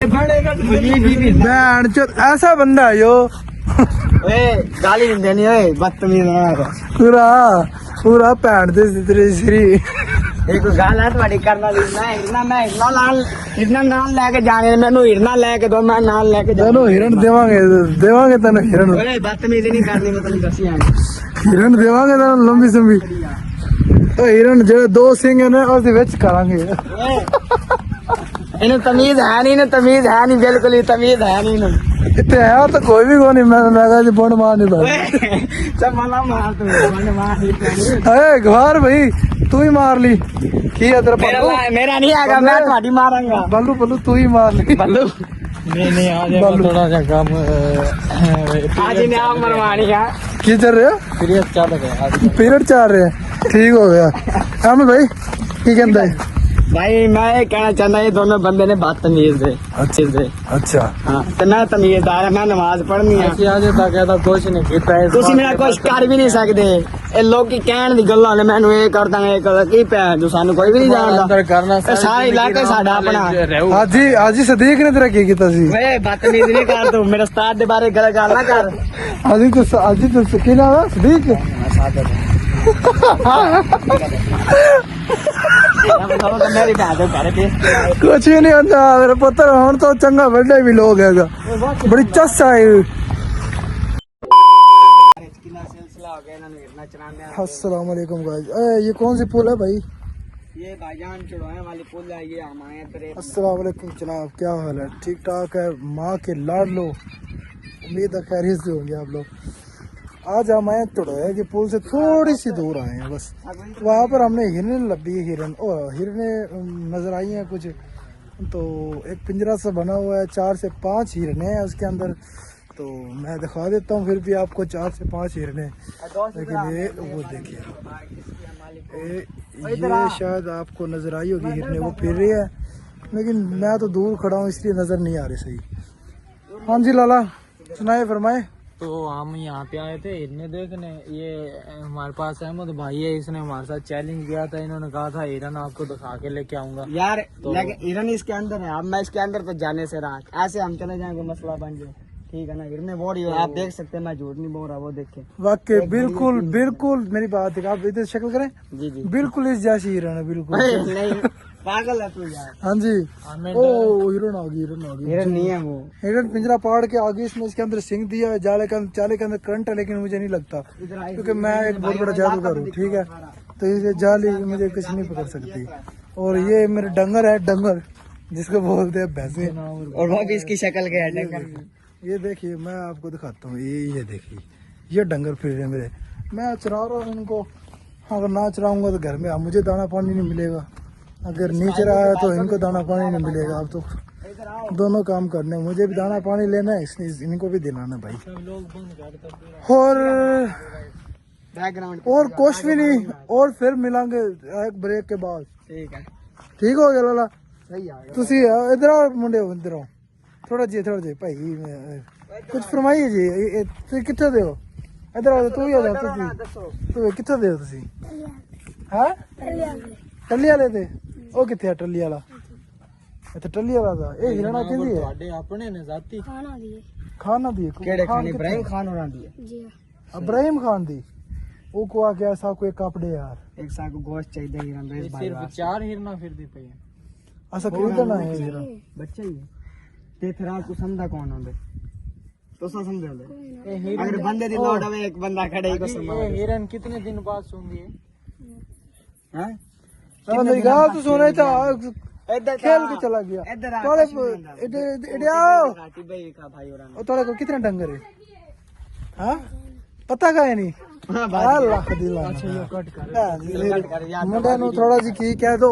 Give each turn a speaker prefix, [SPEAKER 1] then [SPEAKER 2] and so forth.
[SPEAKER 1] भैन चो ऐसा बंदा है यो
[SPEAKER 2] गाली नहीं देनी है बदतमीज
[SPEAKER 1] पूरा पूरा भैन दे तेरे श्री
[SPEAKER 2] एक गाल है तुम्हारी करना मैं हिरना नाल लेके जाने मैनू हिरना लेके दो मैं नाल लेके
[SPEAKER 1] तेनू हिरण देवांगे देवांगे तेनू हिरण
[SPEAKER 2] बदतमीजी नहीं करनी मैं तेन दसी
[SPEAKER 1] हिरण देवांगे तेनू लंबी संबी हिरण जो दो सिंह ने उसदे विच करांगे
[SPEAKER 2] इन्हें तमीज है नहीं बिल्कुल ही तमीज है नहीं
[SPEAKER 1] इतने है तो कोई भी कोई नहीं मैं कहा जी बंड मार नहीं
[SPEAKER 2] सब मला मार तू बंड मार
[SPEAKER 1] अरे घार भाई तू ही मार ली की है तेरा पल्लू
[SPEAKER 2] मेरा नहीं आएगा मैं तुम्हारी मारूंगा
[SPEAKER 1] बल्लू बल्लू तू ही मार ली
[SPEAKER 2] बल्लू
[SPEAKER 1] नहीं आज
[SPEAKER 2] थोड़ा सा काम आज इन्हें आप मरवानी है
[SPEAKER 1] की चल रहे हो
[SPEAKER 2] पीरियड चल गया
[SPEAKER 1] पीरियड चल रहे हैं ठीक हो गया हम भाई की कहता है
[SPEAKER 2] भाई मैं ये कहना चाहता ये दोनों बंदे ने बदतमीज थे अच्छे थे
[SPEAKER 1] अच्छा
[SPEAKER 2] हाँ तो मैं तमीजदार है मैं नमाज पढ़नी है
[SPEAKER 1] कुछ नहीं किया
[SPEAKER 2] तुसी मेरा कुछ कर भी नहीं सकते ये लोग की कहने दी गल्लां ने मैनू ये कर दांगा ये कर की पै जो सानू कोई भी नहीं जानदा सारा इलाका साडा अपना
[SPEAKER 1] आज ही सदीक ने तेरा की कीता सी
[SPEAKER 2] वे बदतमीज नहीं कर तू मेरे उस्ताद दे बारे गल ना कर
[SPEAKER 1] आज ही तो की नाम है सदीक कुछ भी नहीं होता मेरा पुत्र हम तो चंगा बड़े भी लोग है बड़ी चस आए अस्सलाम वालेकुम गाइस ये कौन सी पुल है भाई
[SPEAKER 2] ये भाईजान चढ़ाने वाली पुल है ये हम आए थे
[SPEAKER 1] अस्सलाम वालेकुम जनाब क्या हाल है ठीक ठाक है माँ के लाड लो उम्मीद है खैरियत से होंगे आप लोग आज हम आए चढ़ाया कि पुल से थोड़ी सी दूर आए हैं बस वहाँ पर हमने हिरन लभी हिरने नजर आई हैं कुछ तो एक पिंजरा सा बना हुआ है 4 से 5 हिरने हैं उसके अंदर तो मैं दिखा देता हूँ फिर भी आपको 4 से 5 हिरने लेकिन ये वो देखिए ये शायद आपको नजर आई होगी हिरने वो फिर रही है लेकिन मैं तो दूर खड़ा हूँ इसलिए नजर नहीं आ रही सही। हाँ जी लाला सुनाए फरमाए।
[SPEAKER 2] तो हम यहाँ पे आए थे हिरने देखने ये हमारे पास अहमद भाई है इसने हमारे साथ चैलेंज किया था इन्होंने कहा था हिरन आपको दिखा के लेके आऊंगा यार तो हिरन इसके अंदर है अब मैं इसके अंदर पे जाने से रहा ऐसे हम चले जाएंगे मसला बन जाए ठीक है ना हिरने बॉडी हो आप देख सकते हैं मैं झूठ नहीं बोल रहा वो देखे
[SPEAKER 1] वाकई बिल्कुल बिल्कुल मेरी बात है आप इधर शक्ल करें
[SPEAKER 2] जी जी
[SPEAKER 1] बिल्कुल इस जैसी हिरन है बिल्कुल
[SPEAKER 2] नहीं पागल है तू यार।
[SPEAKER 1] हाँ जी ओ हिरन आ गई
[SPEAKER 2] हिरन नहीं है वो
[SPEAKER 1] हिरन पिंजरा पाड़ के आगे इसने इसके अंदर सिंह दिया है जाले के अंदर करंट है लेकिन मुझे नहीं लगता क्योंकि मैं एक बहुत बड़ा जादूगर हूँ ठीक है तो ये जाली मुझे कुछ नहीं पकड़ सकती और ये मेरे डंगर है डंगर जिसको बोलते हैं भैंसे
[SPEAKER 2] और वो भी इसकी शक्ल के है डंगर
[SPEAKER 1] ये देखिए मैं आपको दिखाता हूँ ये देखिए ये डंगर फिर रहे मेरे मैं चरा रहा हूँ इनको अगर ना चराऊंगा तो घर में मुझे दाना पानी नहीं मिलेगा अगर नहीं चराया तो इनको दाना पानी नहीं मिलेगा अब तो दोनों काम करने मुझे भी दाना पानी लेना है इसलिए इनको भी दिलाना भाई और कुछ भी नहीं और फिर मिलांगे एक ब्रेक के बाद ठीक हो गया लाला तुसी इधर आओ मुंडे इधर आओ थोड़ा जी भाई कुछ फरमाइए जी तुम कितने दे हो इधर आओ तू ही आ जा तू कितने दे हो तुसी हाँ टल्ली वाले थे ਉਹ ਕਿੱਥੇ ਆ ਟੱਲੀ ਵਾਲਾ ਇੱਥੇ ਟੱਲੀ ਵਾਲਾ ਦਾ ਇਹ ਹਿਰਣਾ ਕਿਹਦੀ ਹੈ ਤੁਹਾਡੇ ਆਪਣੇ ਨੇ ਜ਼ਾਤੀ ਖਾਣਾ ਦੀ
[SPEAKER 2] ਕਿਹੜੇ ਖਾਨ ਇਬਰਾਹਿਮ ਖਾਨ ਹੋਰਾਂ ਦੀ ਹੈ
[SPEAKER 1] ਜੀ इब्राहिम खान दी वो को आ गया सा को एक कपड़े यार
[SPEAKER 2] एक सा को गोश्त चाहिए हिरन रेस भाई सिर्फ 4 हिरना फिर दी पई
[SPEAKER 1] ऐसा खरीदना है हिरन
[SPEAKER 2] बच्चा ही ते फिर आपको समझा कौन होंदे तो सा समझे होंदे अगर बंदे दी लोड होवे एक बंदा खड़े ही को संभाल हिरन कितने दिन बाद सूंदी है हैं
[SPEAKER 1] मेरी गाल तो सोने था खेल के चला गया थोड़े को कितने डंगर है हाँ पता का है नहीं मुंडे थोड़ा जी की कह दो